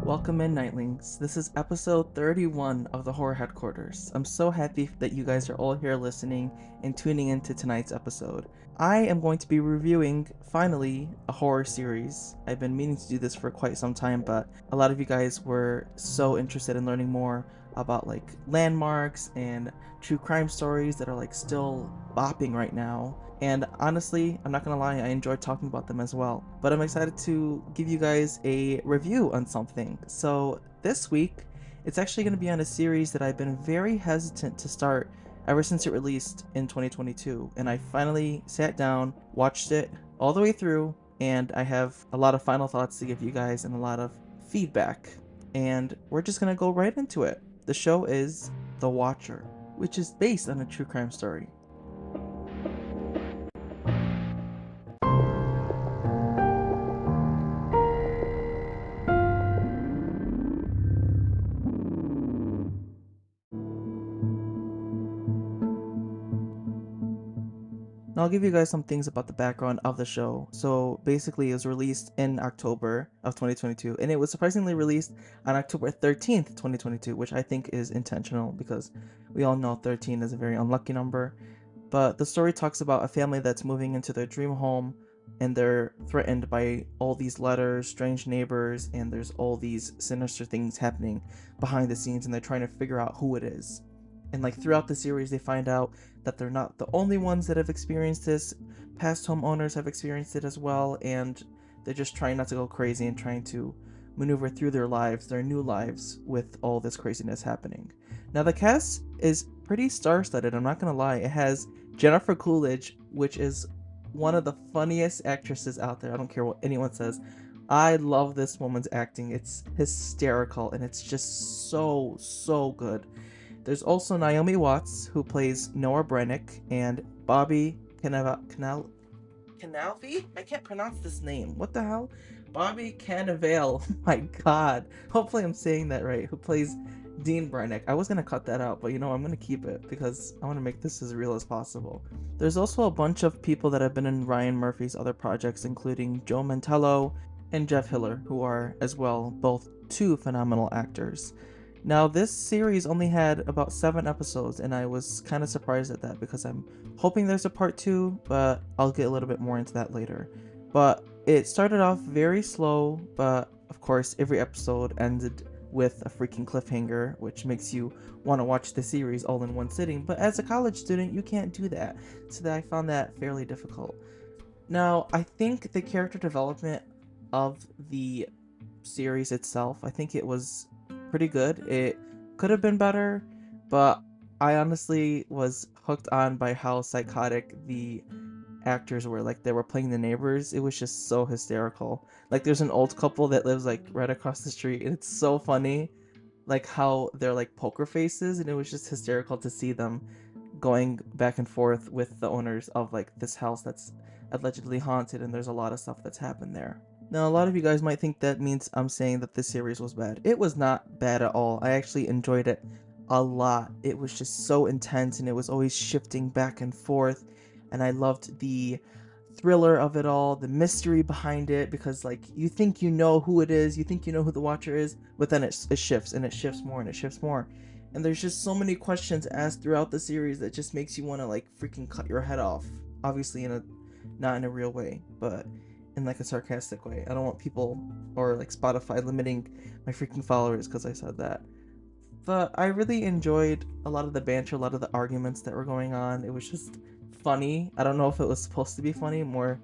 Welcome in, Nightlings. This is episode 31 of the Horror Headquarters. I'm so happy that you guys are all here listening and tuning into tonight's episode. I am going to be reviewing, finally, a horror series. I've been meaning to do this for quite some time, but a lot of you guys were so interested in learning more about landmarks and true crime stories that are still bopping right now. And honestly, I'm not gonna lie, I enjoyed talking about them as well. But I'm excited to give you guys a review on something. So this week, it's actually gonna be on a series that I've been very hesitant to start ever since it released in 2022. And I finally sat down, watched it all the way through, and I have a lot of final thoughts to give you guys and a lot of feedback. And we're just gonna go right into it. The show is The Watcher, which is based on a true crime story. Now I'll give you guys some things about the background of the show. So basically, it was released in October of 2022, and it was surprisingly released on October 13th, 2022, which I think is intentional because we all know 13 is a very unlucky number. But the story talks about a family that's moving into their dream home, and they're threatened by all these letters, strange neighbors, and there's all these sinister things happening behind the scenes, and they're trying to figure out who it is. And throughout the series, they find out that they're not the only ones that have experienced this. Past homeowners have experienced it as well, and they're just trying not to go crazy and trying to maneuver through their lives, their new lives, with all this craziness happening. Now, the cast is pretty star-studded, I'm not gonna lie. It has Jennifer Coolidge, which is one of the funniest actresses out there. I don't care what anyone says. I love this woman's acting. It's hysterical, and it's just so good. There's also Naomi Watts, who plays Nora Brennick, and Bobby Canalvi? I can't pronounce this name. What the hell? Bobby Cannavale. My god. Hopefully I'm saying that right. Who plays Dean Brennick. I was gonna cut that out, but I'm gonna keep it because I want to make this as real as possible. There's also a bunch of people that have been in Ryan Murphy's other projects, including Joe Mantello and Jeff Hiller, who are as well both two phenomenal actors. Now, this series only had about 7 episodes, and I was kind of surprised at that because I'm hoping there's a part 2, but I'll get a little bit more into that later. But it started off very slow, but of course, every episode ended with a freaking cliffhanger, which makes you want to watch the series all in one sitting. But as a college student, you can't do that, so I found that fairly difficult. Now, I think the character development of the series itself, I think it was pretty good. It could have been better, but I honestly was hooked on by how psychotic the actors were. They were playing the neighbors. It was just so hysterical. There's an old couple that lives right across the street, and it's so funny how they're poker faces, and it was just hysterical to see them going back and forth with the owners of this house that's allegedly haunted, and there's a lot of stuff that's happened there. Now, a lot of you guys might think that means I'm saying that this series was bad. It was not bad at all. I actually enjoyed it a lot. It was just so intense, and it was always shifting back and forth, and I loved the thriller of it all, the mystery behind it, because you think you know who it is, you think you know who the Watcher is, but then it shifts, and it shifts more, and it shifts more. And there's just so many questions asked throughout the series that just makes you want to freaking cut your head off. Obviously not in a real way, but in a sarcastic way. I don't want people or Spotify limiting my freaking followers because I said that. But I really enjoyed a lot of the banter, a lot of the arguments that were going on. It was just funny. I don't know if it was supposed to be funny, more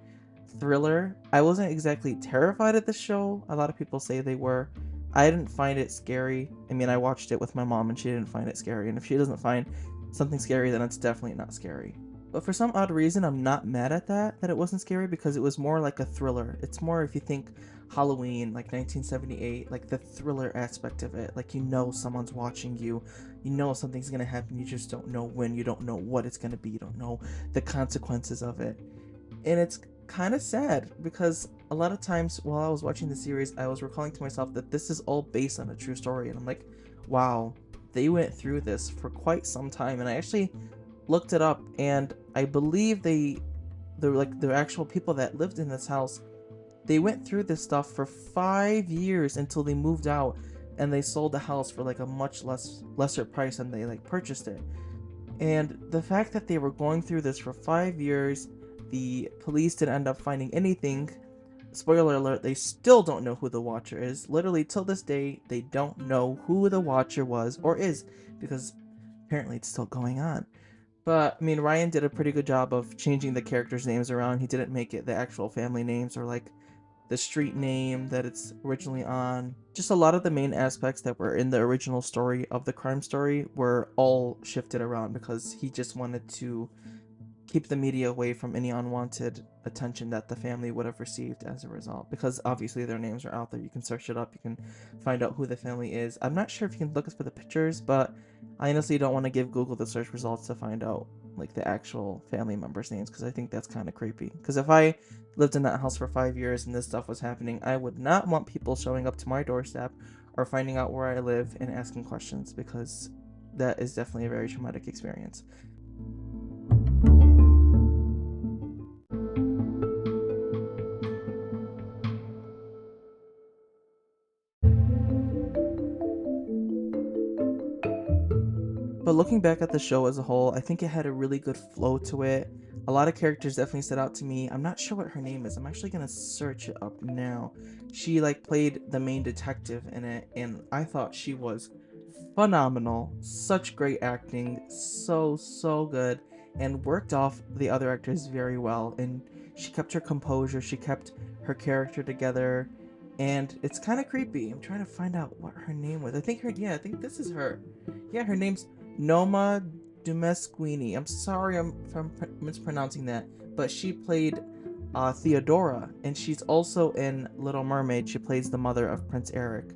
thriller. I wasn't exactly terrified at the show. A lot of people say they were. I didn't find it scary. I mean, I watched it with my mom and she didn't find it scary. And if she doesn't find something scary, then it's definitely not scary. But for some odd reason, I'm not mad at that it wasn't scary, because it was more like a thriller. It's more, if you think Halloween, 1978, the thriller aspect of it. Someone's watching you, something's gonna happen, you just don't know when, you don't know what it's gonna be, you don't know the consequences of it. And it's kind of sad because a lot of times while I was watching the series, I was recalling to myself that this is all based on a true story, and I'm like, wow, they went through this for quite some time. And I actually looked it up, and I believe the actual people that lived in this house They went through this stuff for 5 years until they moved out, and they sold the house for like a much lesser price than they like purchased it. And the fact that they were going through this for 5 years, the police didn't end up finding anything. Spoiler alert, they still don't know who the Watcher is. Literally, till this day, they don't know who the Watcher was or is, because apparently it's still going on. But, I mean, Ryan did a pretty good job of changing the characters' names around. He didn't make it the actual family names or, like, the street name that it's originally on. Just a lot of the main aspects that were in the original story of the crime story were all shifted around because he just wanted to keep the media away from any unwanted attention that the family would have received as a result. Because obviously their names are out there. You can search it up. You can find out who the family is. I'm not sure if you can look for the pictures, but I honestly don't want to give Google the search results to find out like the actual family members' names because I think that's kind of creepy. Because if I lived in that house for 5 years and this stuff was happening, I would not want people showing up to my doorstep or finding out where I live and asking questions because that is definitely a very traumatic experience. But looking back at the show as a whole, I think it had a really good flow to it. A lot of characters definitely stood out to me. I'm not sure what her name is. I'm actually gonna search it up now. She like played the main detective in it, and I thought she was phenomenal. Such great acting, so good, and worked off the other actors very well. And she kept her composure. She kept her character together, and it's kind of creepy. I'm trying to find out what her name was. I think this is her. Yeah, her name's Noma Dumesquini. I'm sorry if I'm mispronouncing that, but she played Theodora, and she's also in Little Mermaid. She plays the mother of Prince Eric.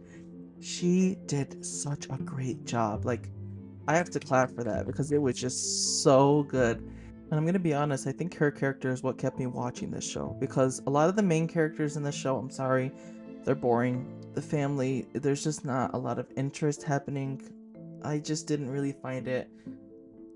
She did such a great job. Like, I have to clap for that because it was just so good. And I'm gonna be honest, I think her character is what kept me watching this show because a lot of the main characters in the show, I'm sorry, they're boring. The family, there's just not a lot of interest happening. I just didn't really find it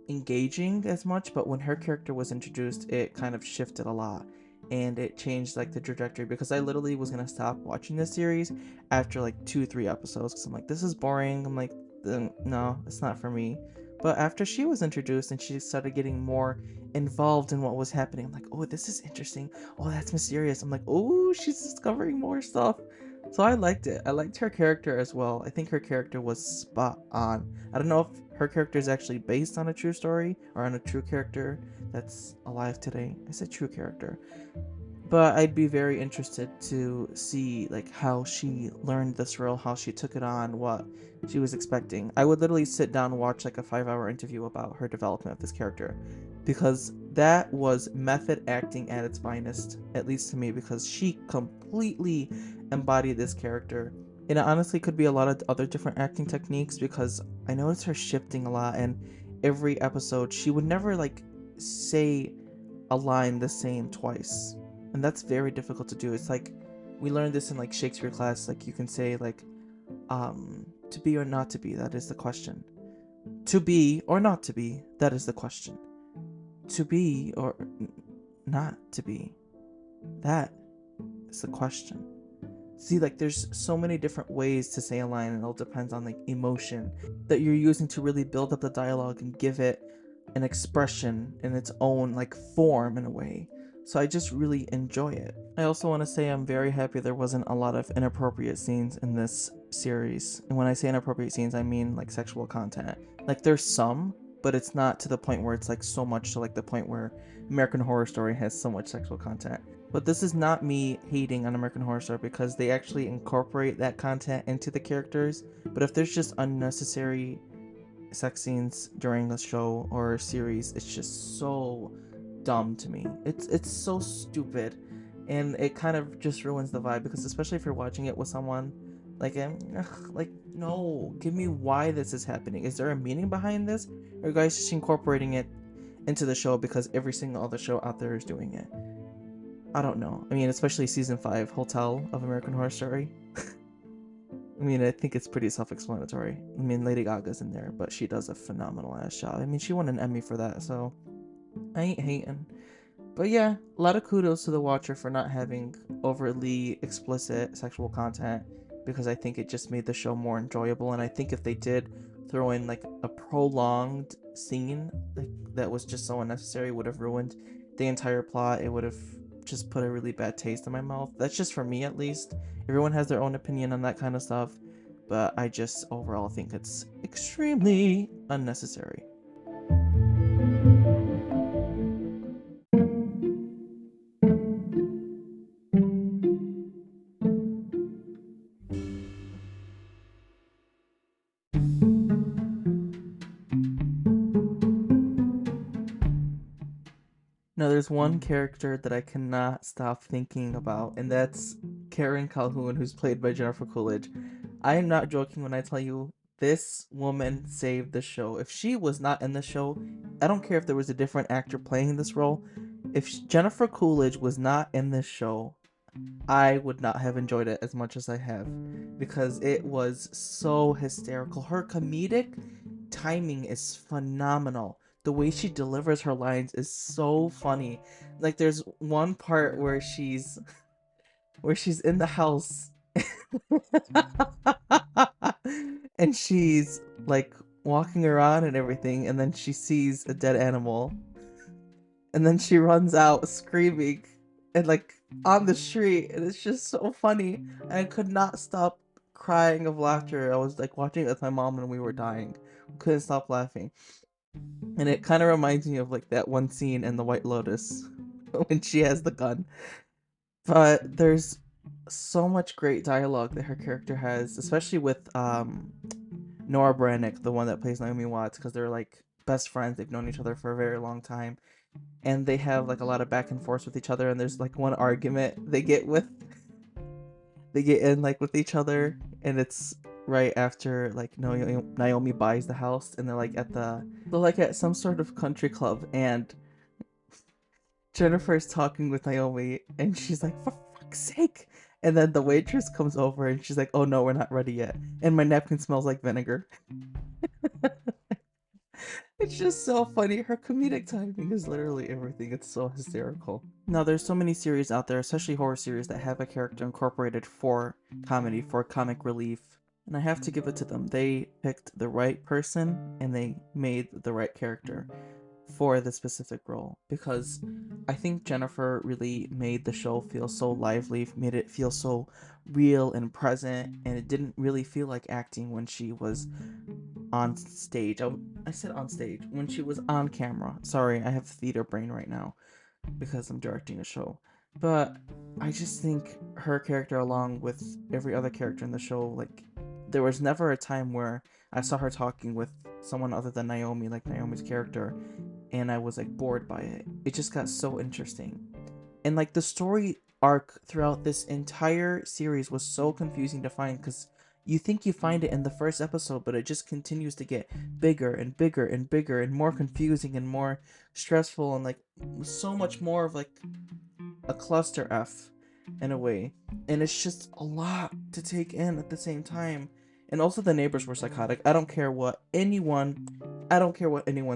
engaging as much, but when her character was introduced, it kind of shifted a lot and it changed like the trajectory because I literally was gonna stop watching this series after like 2-3 episodes because I'm like, this is boring. I'm like, no, it's not for me. But after she was introduced and she started getting more involved in what was happening, I'm like, oh, this is interesting. Oh, that's mysterious. I'm like, oh, she's discovering more stuff. So I liked it. I liked her character as well. I think her character was spot on. I don't know if her character is actually based on a true story or on a true character that's alive today. I said true character. But I'd be very interested to see like how she learned this role, how she took it on, what she was expecting. I would literally sit down and watch like a 5-hour interview about her development of this character because that was method acting at its finest, at least to me, because she completely embodied this character. And it honestly could be a lot of other different acting techniques because I noticed her shifting a lot, and every episode she would never like say a line the same twice, and that's very difficult to do. It's like we learned this in like Shakespeare class. Like you can say like to be or not to be, that is the question. To be or not to be, that is the question. To be or not to be, that is the question. See, like there's so many different ways to say a line, and it all depends on like emotion that you're using to really build up the dialogue and give it an expression in its own like form in a way. So I just really enjoy it. I also want to say I'm very happy there wasn't a lot of inappropriate scenes in this series. And when I say inappropriate scenes, I mean like sexual content. Like there's some, but it's not to the point where it's like so much to like the point where American Horror Story has so much sexual content. But this is not me hating on American Horror Story because they actually incorporate that content into the characters. But if there's just unnecessary sex scenes during a show or a series, it's just so dumb to me. It's so stupid, and it kind of just ruins the vibe because especially if you're watching it with someone, like like no, give me why this is happening. Is there a meaning behind this? Or are you guys just incorporating it into the show because every single other show out there is doing it? I don't know. I mean, especially season 5, Hotel of American Horror Story. I mean, I think it's pretty self-explanatory. I mean, Lady Gaga's in there, but she does a phenomenal ass job. I mean, she won an Emmy for that, so I ain't hating. But yeah, a lot of kudos to The Watcher for not having overly explicit sexual content because I think it just made the show more enjoyable. And I think if they did throw in like a prolonged scene like that was just so unnecessary, would have ruined the entire plot. It would have just put a really bad taste in my mouth. That's just for me at least. Everyone has their own opinion on that kind of stuff, but I just overall think it's extremely unnecessary. Now, there's one character that I cannot stop thinking about, and that's Karen Calhoun, who's played by Jennifer Coolidge. I am not joking when I tell you this woman saved the show. If she was not in the show, I don't care if there was a different actor playing this role. If Jennifer Coolidge was not in this show, I would not have enjoyed it as much as I have because it was so hysterical. Her comedic timing is phenomenal. The way she delivers her lines is so funny. Like there's one part where she's in the house and she's like walking around and everything, and then she sees a dead animal, and then she runs out screaming and like on the street, and it's just so funny. And I could not stop crying of laughter. I was like watching it with my mom and we were dying. Couldn't stop laughing. And it kind of reminds me of like that one scene in The White Lotus when she has the gun. But there's so much great dialogue that her character has, especially with Nora Brannick, the one that plays Naomi Watts, because they're like best friends. They've known each other for a very long time, and they have like a lot of back and forth with each other. And there's like one argument they get in like with each other, and it's right after like Naomi buys the house, and they're like at some sort of country club, and Jennifer's talking with Naomi, and she's like, "For fuck's sake!" And then the waitress comes over, and she's like, "Oh no, we're not ready yet." And my napkin smells like vinegar. It's just so funny. Her comedic timing is literally everything. It's so hysterical. Now, there's so many series out there, especially horror series, that have a character incorporated for comedy, for comic relief. And I have to give it to them. They picked the right person and they made the right character for the specific role, because I think Jennifer really made the show feel so lively, made it feel so real and present, and it didn't really feel like acting when she was on stage. I said on stage, when she was on camera. Sorry, I have theater brain right now because I'm directing a show. But I just think her character, along with every other character in the show, like, there was never a time where I saw her talking with someone other than Naomi, like Naomi's character, and I was like bored by it. It just got so interesting. And like the story arc throughout this entire series was so confusing to find, because you think you find it in the first episode, but it just continues to get bigger and bigger and bigger and more confusing and more stressful, and like so much more of like a cluster F in a way. And it's just a lot to take in at the same time. And also the neighbors were psychotic. I don't care what anyone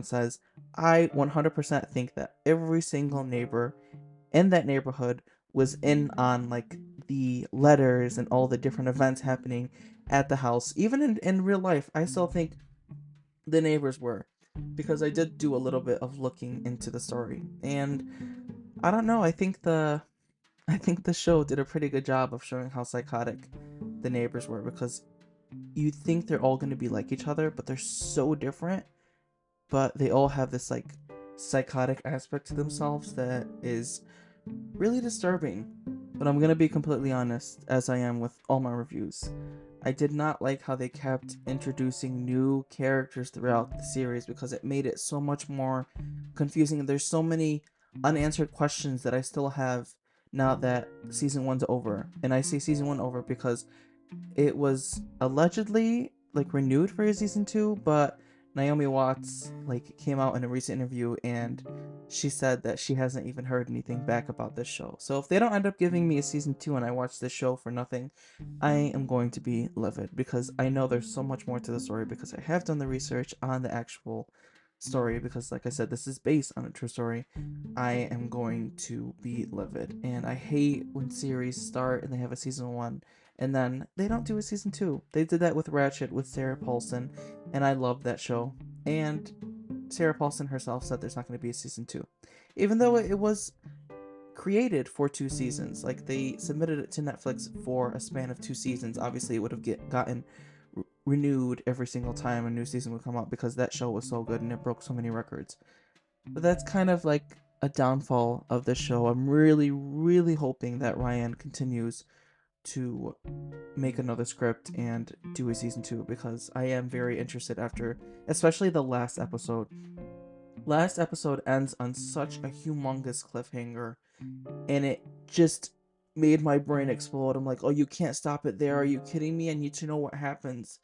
says. I 100% think that every single neighbor in that neighborhood was in on like the letters and all the different events happening at the house. Even in real life, I still think the neighbors were, because I did do a little bit of looking into the story. And I don't know, I think the show did a pretty good job of showing how psychotic the neighbors were, because you think they're all going to be like each other, but they're so different, but they all have this like psychotic aspect to themselves that is really disturbing. But I'm gonna be completely honest, as I am with all my reviews. I did not like how they kept introducing new characters throughout the series, because it made it so much more confusing. There's so many unanswered questions that I still have now that season one's over. And I say season one over because it was allegedly like renewed for season two, but Naomi Watts like came out in a recent interview and she said that she hasn't even heard anything back about this show. So if they don't end up giving me a season two and I watch this show for nothing, I am going to be livid, because I know there's so much more to the story, because I have done the research on the actual story, because like I said, this is based on a true story, I am going to be livid. And I hate when series start and they have a season 1 and then they don't do a season 2. They did that with Ratchet with Sarah Paulson, and I loved that show. And Sarah Paulson herself said there's not going to be a season 2. Even though it was created for 2 seasons. Like, they submitted it to Netflix for a span of 2 seasons. Obviously, it would have gotten renewed every single time a new season would come out, because that show was so good and it broke so many records. But that's kind of like a downfall of the show. I'm really, really hoping that Ryan continues to make another script and do a season 2, because I am very interested after, especially the last episode. Last episode ends on such a humongous cliffhanger, and it just made my brain explode. I'm like, oh, you can't stop it there. Are you kidding me? I need to know what happens.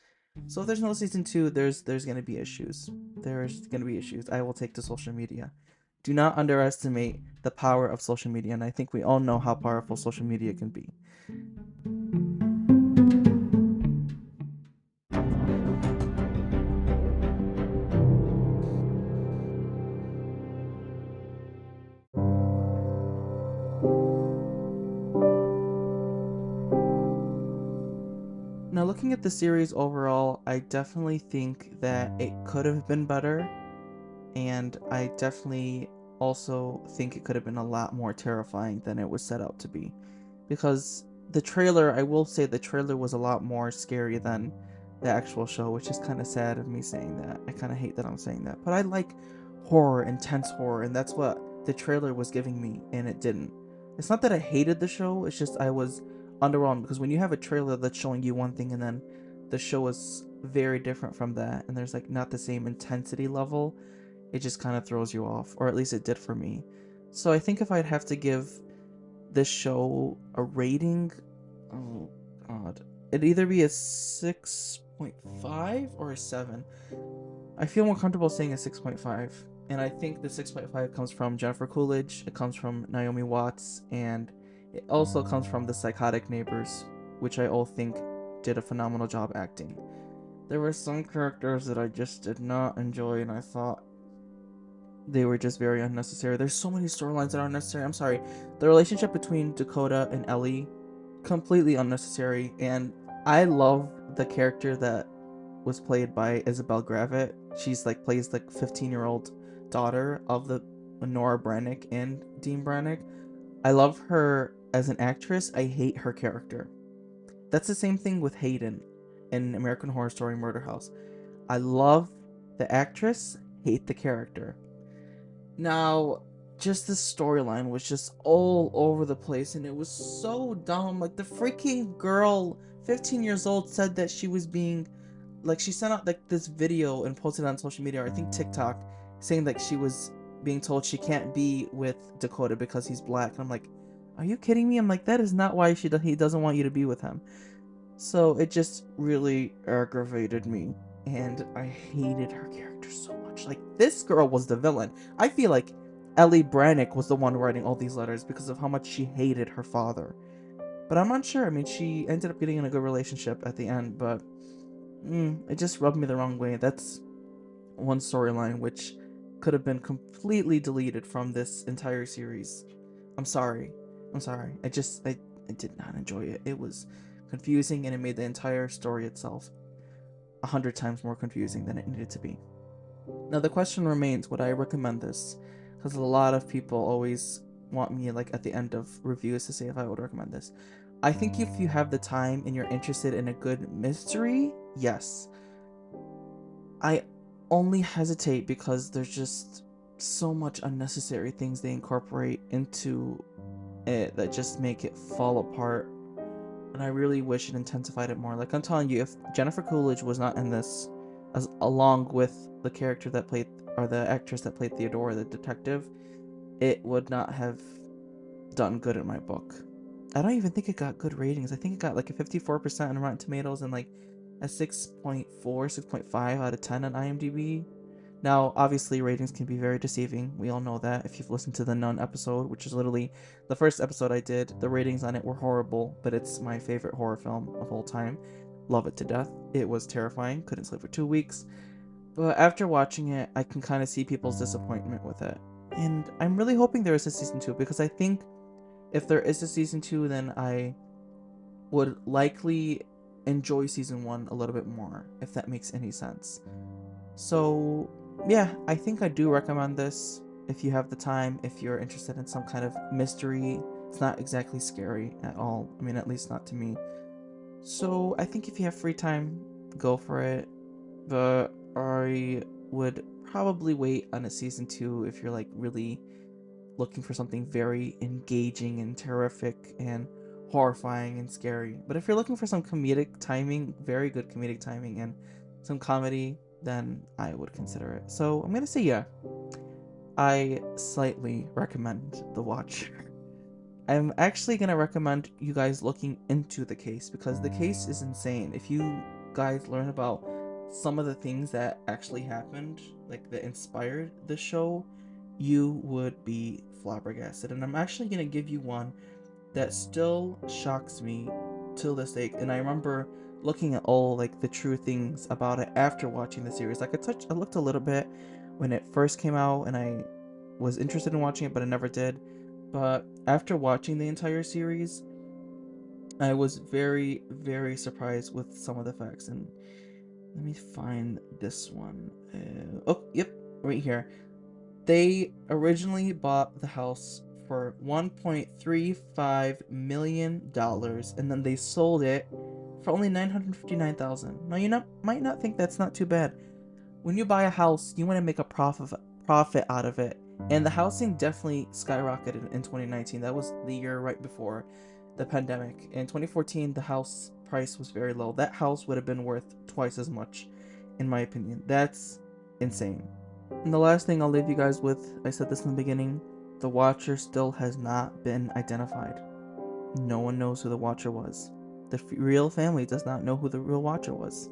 So if there's no season 2, there's gonna be issues. There's gonna be issues. I will take to social media. Do not underestimate the power of social media, and I think we all know how powerful social media can be. Now, looking at the series overall, I definitely think that it could have been better, and I definitely also think it could have been a lot more terrifying than it was set out to be. Because the trailer, I will say the trailer was a lot more scary than the actual show, which is kind of sad of me saying that. I kind of hate that I'm saying that. But I like horror, intense horror, and that's what the trailer was giving me, and it didn't. It's not that I hated the show, it's just I was underwhelmed, because when you have a trailer that's showing you one thing and then the show is very different from that, and there's like not the same intensity level, it just kind of throws you off, or at least it did for me. So I think if I'd have to give this show a rating, oh god, it'd either be a 6.5 or a 7. I feel more comfortable saying a 6.5, and I think the 6.5 comes from Jennifer Coolidge, it comes from Naomi Watts, and it also comes from the psychotic neighbors, which I all think did a phenomenal job acting. There were some characters that I just did not enjoy, and I thought they were just very unnecessary. There's so many storylines that are unnecessary. I'm sorry. The relationship between Dakota and Ellie, completely unnecessary. And I love the character that was played by Isabel Gravett. She's like plays like 15-year-old daughter of the Nora Brannick and Dean Brannick. I love her as an actress. I hate her character. That's the same thing with Hayden in American Horror Story Murder House. I love the actress, hate the character. Now, just the storyline was just all over the place, and it was so dumb. Like, the freaking girl, 15 years old, said that she was being, like, she sent out like this video and posted it on social media, or I think TikTok, saying that she was being told she can't be with Dakota because he's black. And I'm like, are you kidding me? I'm like, that is not why he doesn't want you to be with him. So it just really aggravated me, and I hated her character so much. Like, this girl was the villain. I feel like Ellie Brannick was the one writing all these letters because of how much she hated her father. But I'm unsure. I mean, she ended up getting in a good relationship at the end, but it just rubbed me the wrong way. That's one storyline which could have been completely deleted from this entire series. I'm sorry. I'm sorry. I did not enjoy it. It was confusing, and it made the entire story itself 100 times more confusing than it needed to be. Now the question remains, would I recommend this? Because a lot of people always want me, like, at the end of reviews to say if I would recommend this. I think if you have the time and you're interested in a good mystery, yes. I only hesitate because there's just so much unnecessary things they incorporate into it that just make it fall apart, and I really wish it intensified it more. Like, I'm telling you, if Jennifer Coolidge was not in this, as along with the character that played, or the actress that played Theodora, the detective, it would not have done good in my book. I don't even think it got good ratings. I think it got like a 54% on Rotten Tomatoes and like a 6.4, 6.5 out of 10 on IMDb. Now, obviously, ratings can be very deceiving. We all know that. If you've listened to the Nun episode, which is literally the first episode I did, the ratings on it were horrible, but it's my favorite horror film of all time. Love it to death. It was terrifying. Couldn't sleep for 2 weeks. But after watching it, I can kind of see people's disappointment with it. And I'm really hoping there is a season 2, because I think if there is a season 2, then I would likely enjoy season 1 a little bit more, if that makes any sense. So, yeah, I think I do recommend this if you have the time, if you're interested in some kind of mystery. It's not exactly scary at all. I mean, at least not to me. So, I think if you have free time, go for it. But I would probably wait on a season 2 if you're like really looking for something very engaging and terrific and horrifying and scary. But if you're looking for some comedic timing, very good comedic timing, and some comedy, then I would consider it. So I'm gonna say yeah. I slightly recommend the watch. I'm actually gonna recommend you guys looking into the case, because the case is insane. If you guys learn about some of the things that actually happened, like that inspired the show, you would be flabbergasted. And I'm actually gonna give you one that still shocks me till this day. And I remember looking at all like the true things about it after watching the series. Like I looked a little bit when it first came out, and I was interested in watching it, but I never did. But after watching the entire series, I was very, very surprised with some of the facts. And let me find this one. Oh, yep, right here. They originally bought the house for $1.35 million, and then they sold it for only $959,000. Now, might not think that's not too bad. When you buy a house, you want to make a profit out of it. And the housing definitely skyrocketed in 2019. That was the year right before the pandemic. In 2014, the house price was very low. That house would have been worth twice as much, in my opinion. That's insane. And the last thing I'll leave you guys with, I said this in the beginning, the Watcher still has not been identified. No one knows who the Watcher was. The real family does not know who the real Watcher was.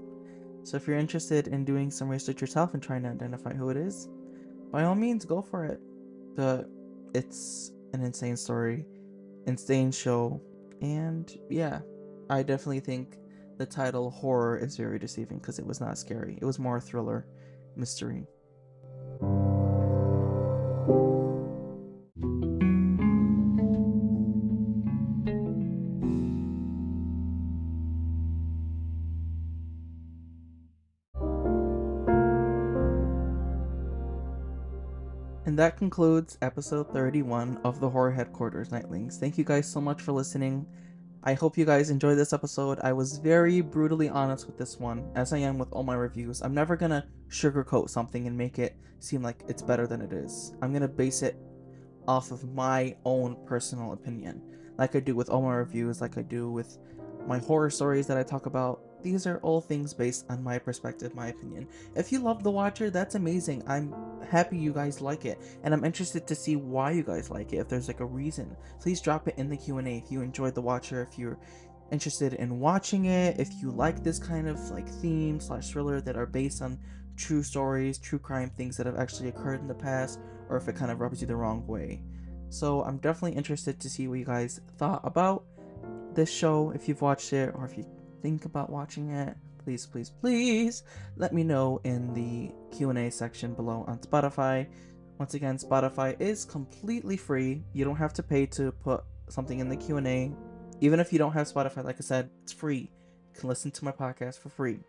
So if you're interested in doing some research yourself and trying to identify who it is, by all means, go for it. But it's an insane story, insane show, and yeah, I definitely think the title horror is very deceiving, because it was not scary. It was more a thriller, mystery. And that concludes episode 31 of the Horror Headquarters Nightlings. Thank you guys so much for listening. I hope you guys enjoyed this episode. I was very brutally honest with this one, as I am with all my reviews. I'm never gonna sugarcoat something and make it seem like it's better than it is. I'm gonna base it off of my own personal opinion, like I do with all my reviews, like I do with my horror stories that I talk about. These are all things based on my perspective, my opinion. If you love The Watcher, that's amazing. I'm happy you guys like it, and I'm interested to see why you guys like it. If there's like a reason, please drop it in the Q&A. If you enjoyed The Watcher, if you're interested in watching it, if you like this kind of like theme slash thriller that are based on true stories, true crime things that have actually occurred in the past, or if it kind of rubs you the wrong way. So I'm definitely interested to see what you guys thought about this show. If you've watched it, or if you think about watching it, please, please, please let me know in the Q&A section below on Spotify. Once again, Spotify is completely free. You don't have to pay to put something in the Q&A. Even if you don't have Spotify, like I said, it's free. You can listen to my podcast for free.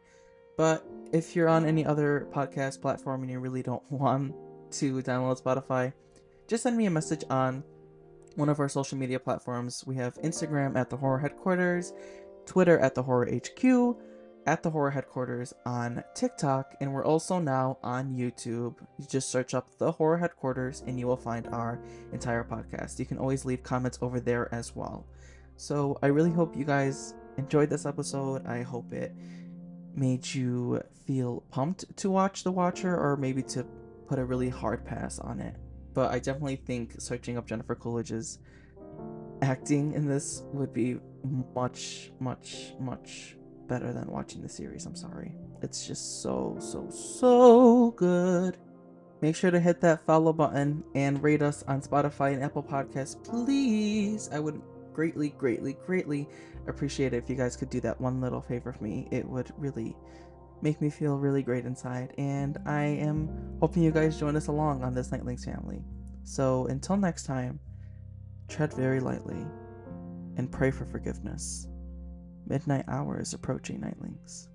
But if you're on any other podcast platform and you really don't want to download Spotify, just send me a message on one of our social media platforms. We have Instagram at The Horror Headquarters, Twitter at The Horror HQ, at The Horror Headquarters on TikTok, and we're also now on YouTube. You just search up The Horror Headquarters and you will find our entire podcast. You can always leave comments over there as well. So I really hope you guys enjoyed this episode. I hope it made you feel pumped to watch The Watcher, or maybe to put a really hard pass on it. But I definitely think searching up Jennifer Coolidge's acting in this would be much, much, much better than watching the series. I'm sorry. It's just so, so, so good. Make sure to hit that follow button and rate us on Spotify and Apple Podcasts, please. I would greatly, greatly, greatly appreciate it if you guys could do that one little favor for me. It would really make me feel really great inside, and I am hoping you guys join us along on this Nightlings family. So until next time, tread very lightly and pray for forgiveness. Midnight hour is approaching, Nightlings.